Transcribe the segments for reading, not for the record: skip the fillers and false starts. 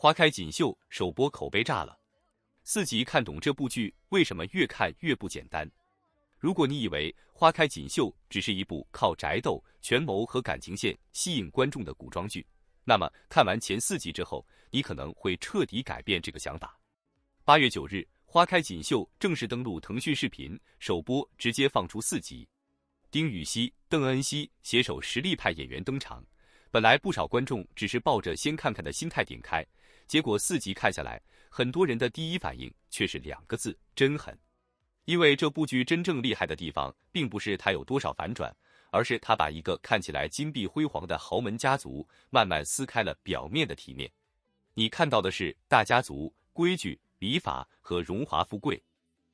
花开锦绣首播口碑炸了，4集看懂这部剧为什么越看越不简单？如果你以为《花开锦绣》只是一部靠宅斗、权谋和感情线吸引观众的古装剧，那么看完前4集之后，你可能会彻底改变这个想法。8月9日，《花开锦绣》正式登陆腾讯视频，首播直接放出4集。丁禹兮、邓恩熙携手实力派演员登场。本来不少观众只是抱着先看看的心态点开，结果4集看下来，很多人的第一反应却是2个字：真狠。因为这部剧真正厉害的地方，并不是它有多少反转，而是它把一个看起来金碧辉煌的豪门家族，慢慢撕开了表面的体面。你看到的是大家族、规矩、礼法和荣华富贵，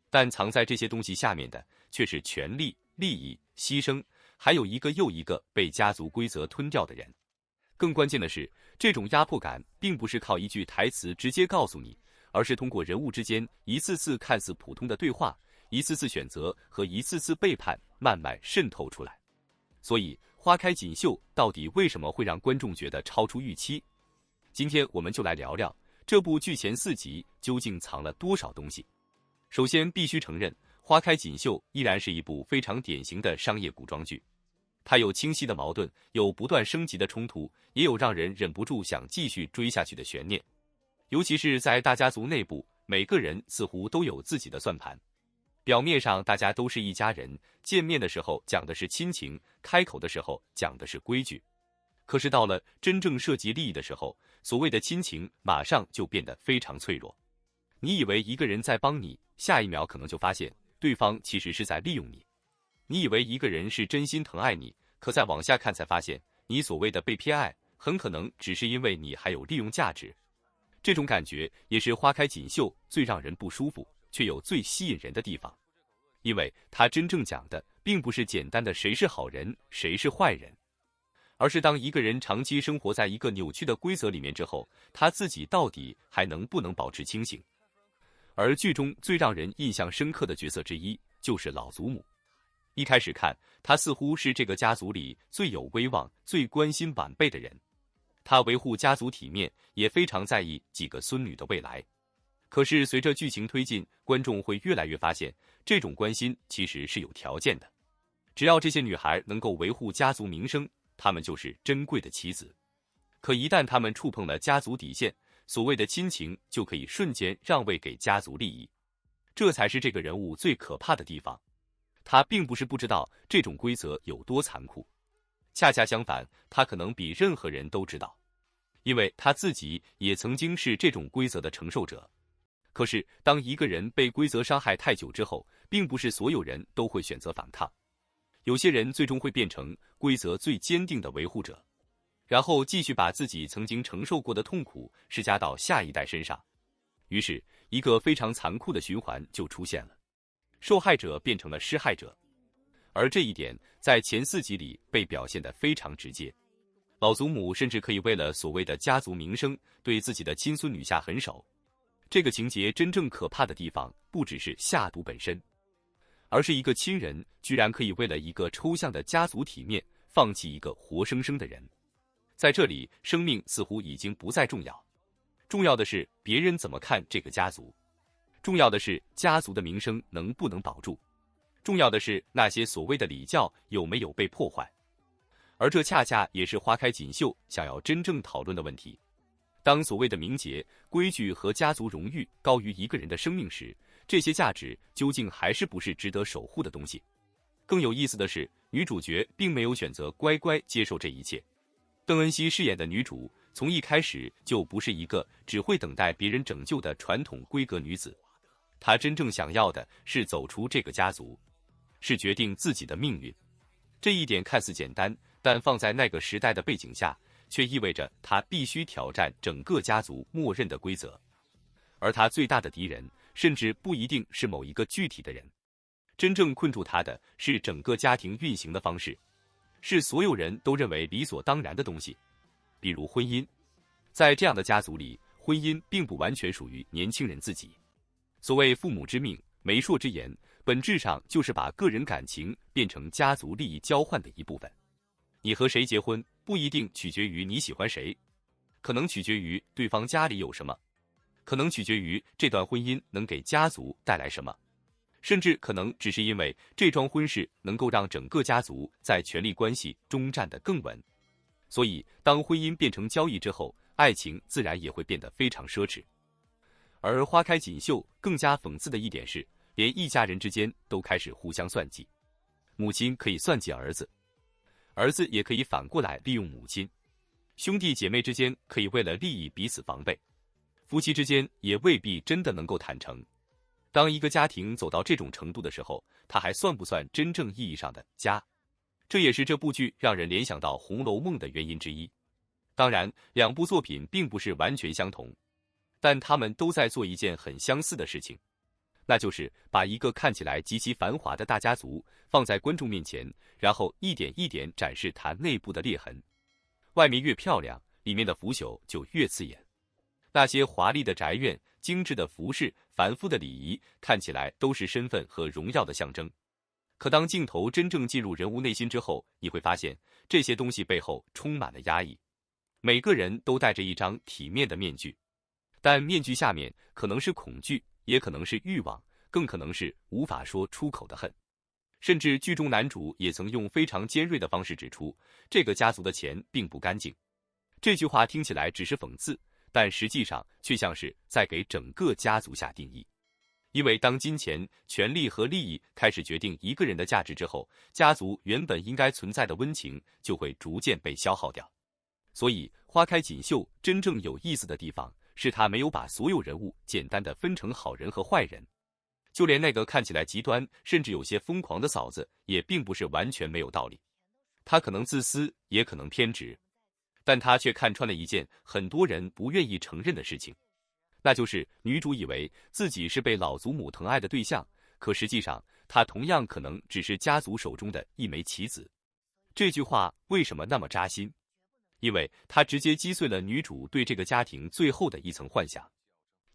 但藏在这些东西下面的，却是权力、利益、牺牲，还有一个又一个被家族规则吞掉的人。更关键的是，这种压迫感并不是靠一句台词直接告诉你，而是通过人物之间一次次看似普通的对话，一次次选择和一次次背叛，慢慢渗透出来。所以，花开锦绣到底为什么会让观众觉得超出预期？今天我们就来聊聊这部剧前4集究竟藏了多少东西。首先必须承认，花开锦绣依然是一部非常典型的商业古装剧。它有清晰的矛盾，有不断升级的冲突，也有让人忍不住想继续追下去的悬念。尤其是在大家族内部，每个人似乎都有自己的算盘。表面上大家都是一家人，见面的时候讲的是亲情，开口的时候讲的是规矩。可是到了真正涉及利益的时候，所谓的亲情马上就变得非常脆弱。你以为一个人在帮你，下一秒可能就发现对方其实是在利用你。你以为一个人是真心疼爱你，可再往下看才发现，你所谓的被偏爱，很可能只是因为你还有利用价值。这种感觉也是花开锦绣最让人不舒服，却又最吸引人的地方。因为它真正讲的，并不是简单的谁是好人，谁是坏人，而是当一个人长期生活在一个扭曲的规则里面之后，他自己到底还能不能保持清醒。而剧中最让人印象深刻的角色之一，就是老祖母。一开始看，他似乎是这个家族里最有威望、最关心晚辈的人。他维护家族体面，也非常在意几个孙女的未来。可是随着剧情推进，观众会越来越发现，这种关心其实是有条件的。只要这些女孩能够维护家族名声，她们就是珍贵的妻子。可一旦她们触碰了家族底线，所谓的亲情就可以瞬间让位给家族利益。这才是这个人物最可怕的地方。他并不是不知道这种规则有多残酷，恰恰相反，他可能比任何人都知道，因为他自己也曾经是这种规则的承受者。可是，当一个人被规则伤害太久之后，并不是所有人都会选择反抗，有些人最终会变成规则最坚定的维护者，然后继续把自己曾经承受过的痛苦施加到下一代身上。于是，一个非常残酷的循环就出现了。受害者变成了施害者，而这一点在前4集里被表现得非常直接。老祖母甚至可以为了所谓的家族名声，对自己的亲孙女下狠手。这个情节真正可怕的地方，不只是下毒本身，而是一个亲人居然可以为了一个抽象的家族体面，放弃一个活生生的人。在这里，生命似乎已经不再重要，重要的是别人怎么看这个家族。重要的是家族的名声能不能保住，重要的是那些所谓的礼教有没有被破坏。而这恰恰也是花开锦绣想要真正讨论的问题。当所谓的名节、规矩和家族荣誉高于一个人的生命时，这些价值究竟还是不是值得守护的东西？更有意思的是，女主角并没有选择乖乖接受这一切。邓恩熙饰演的女主，从一开始就不是一个只会等待别人拯救的传统规格女子。她真正想要的是走出这个家族，是决定自己的命运。这一点看似简单，但放在那个时代的背景下，却意味着她必须挑战整个家族默认的规则。而她最大的敌人，甚至不一定是某一个具体的人，真正困住她的是整个家庭运行的方式，是所有人都认为理所当然的东西，比如婚姻。在这样的家族里，婚姻并不完全属于年轻人自己。所谓父母之命、媒妁之言，本质上就是把个人感情变成家族利益交换的一部分。你和谁结婚，不一定取决于你喜欢谁，可能取决于对方家里有什么，可能取决于这段婚姻能给家族带来什么，甚至可能只是因为这桩婚事能够让整个家族在权力关系中站得更稳。所以，当婚姻变成交易之后，爱情自然也会变得非常奢侈。而花开锦绣更加讽刺的一点是，连一家人之间都开始互相算计。母亲可以算计儿子，儿子也可以反过来利用母亲。兄弟姐妹之间可以为了利益彼此防备，夫妻之间也未必真的能够坦诚。当一个家庭走到这种程度的时候，它还算不算真正意义上的家？这也是这部剧让人联想到《红楼梦》的原因之一。当然，两部作品并不是完全相同，但他们都在做一件很相似的事情，那就是把一个看起来极其繁华的大家族放在观众面前，然后一点一点展示它内部的裂痕。外面越漂亮，里面的腐朽就越刺眼。那些华丽的宅院、精致的服饰、繁复的礼仪，看起来都是身份和荣耀的象征。可当镜头真正进入人物内心之后，你会发现这些东西背后充满了压抑。每个人都戴着一张体面的面具，但面具下面可能是恐惧，也可能是欲望，更可能是无法说出口的恨。甚至剧中男主也曾用非常尖锐的方式指出，这个家族的钱并不干净。这句话听起来只是讽刺，但实际上却像是在给整个家族下定义。因为当金钱、权力和利益开始决定一个人的价值之后，家族原本应该存在的温情就会逐渐被消耗掉。所以，花开锦绣真正有意思的地方，是他没有把所有人物简单的分成好人和坏人。就连那个看起来极端，甚至有些疯狂的嫂子，也并不是完全没有道理。她可能自私，也可能偏执，但她却看穿了一件很多人不愿意承认的事情，那就是女主以为自己是被老祖母疼爱的对象，可实际上她同样可能只是家族手中的一枚棋子。这句话为什么那么扎心？因为它直接击碎了女主对这个家庭最后的一层幻想。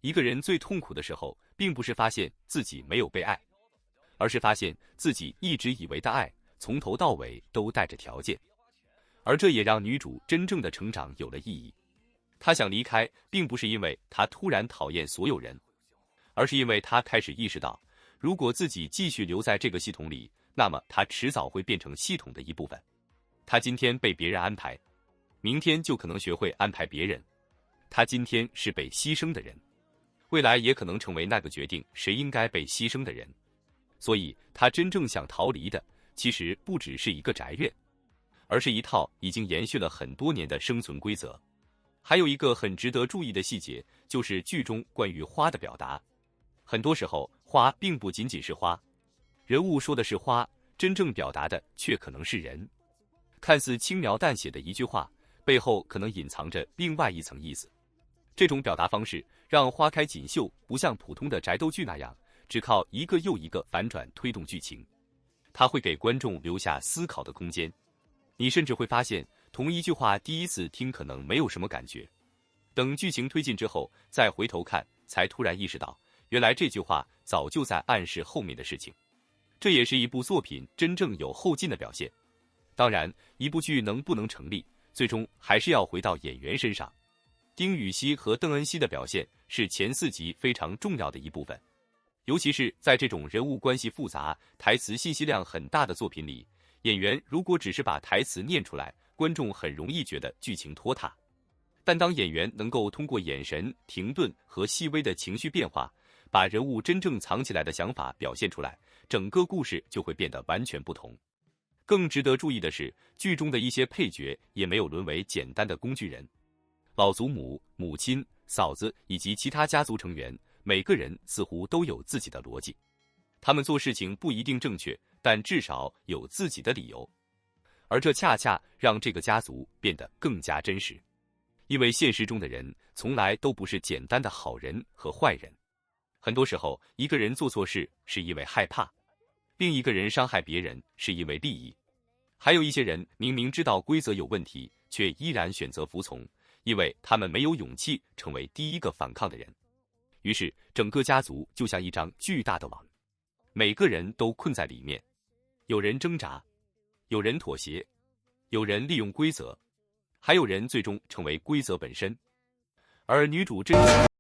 一个人最痛苦的时候，并不是发现自己没有被爱，而是发现自己一直以为的爱，从头到尾都带着条件。而这也让女主真正的成长有了意义。她想离开，并不是因为她突然讨厌所有人，而是因为她开始意识到，如果自己继续留在这个系统里，那么她迟早会变成系统的一部分。她今天被别人安排，明天就可能学会安排别人。她今天是被牺牲的人，未来也可能成为那个决定谁应该被牺牲的人。所以他真正想逃离的，其实不只是一个宅院，而是一套已经延续了很多年的生存规则。还有一个很值得注意的细节，就是剧中关于花的表达。很多时候，花并不仅仅是花，人物说的是花，真正表达的却可能是人。看似轻描淡写的一句话，背后可能隐藏着另外一层意思。这种表达方式让花开锦绣不像普通的宅斗剧那样，只靠一个又一个反转推动剧情，它会给观众留下思考的空间。你甚至会发现，同一句话第一次听可能没有什么感觉，等剧情推进之后再回头看，才突然意识到，原来这句话早就在暗示后面的事情。这也是一部作品真正有后劲的表现。当然，一部剧能不能成立，最终还是要回到演员身上。丁禹兮和邓恩熙的表现是前4集非常重要的一部分，尤其是在这种人物关系复杂、台词信息量很大的作品里，演员如果只是把台词念出来，观众很容易觉得剧情拖沓。但当演员能够通过眼神、停顿和细微的情绪变化，把人物真正藏起来的想法表现出来，整个故事就会变得完全不同。更值得注意的是，剧中的一些配角也没有沦为简单的工具人。老祖母、母亲、嫂子以及其他家族成员，每个人似乎都有自己的逻辑。他们做事情不一定正确，但至少有自己的理由。而这恰恰让这个家族变得更加真实。因为现实中的人从来都不是简单的好人和坏人。很多时候，一个人做错事是因为害怕，另一个人伤害别人是因为利益。还有一些人明明知道规则有问题，却依然选择服从，因为他们没有勇气成为第一个反抗的人。于是，整个家族就像一张巨大的网，每个人都困在里面。有人挣扎，有人妥协，有人利用规则，还有人最终成为规则本身。而女主真正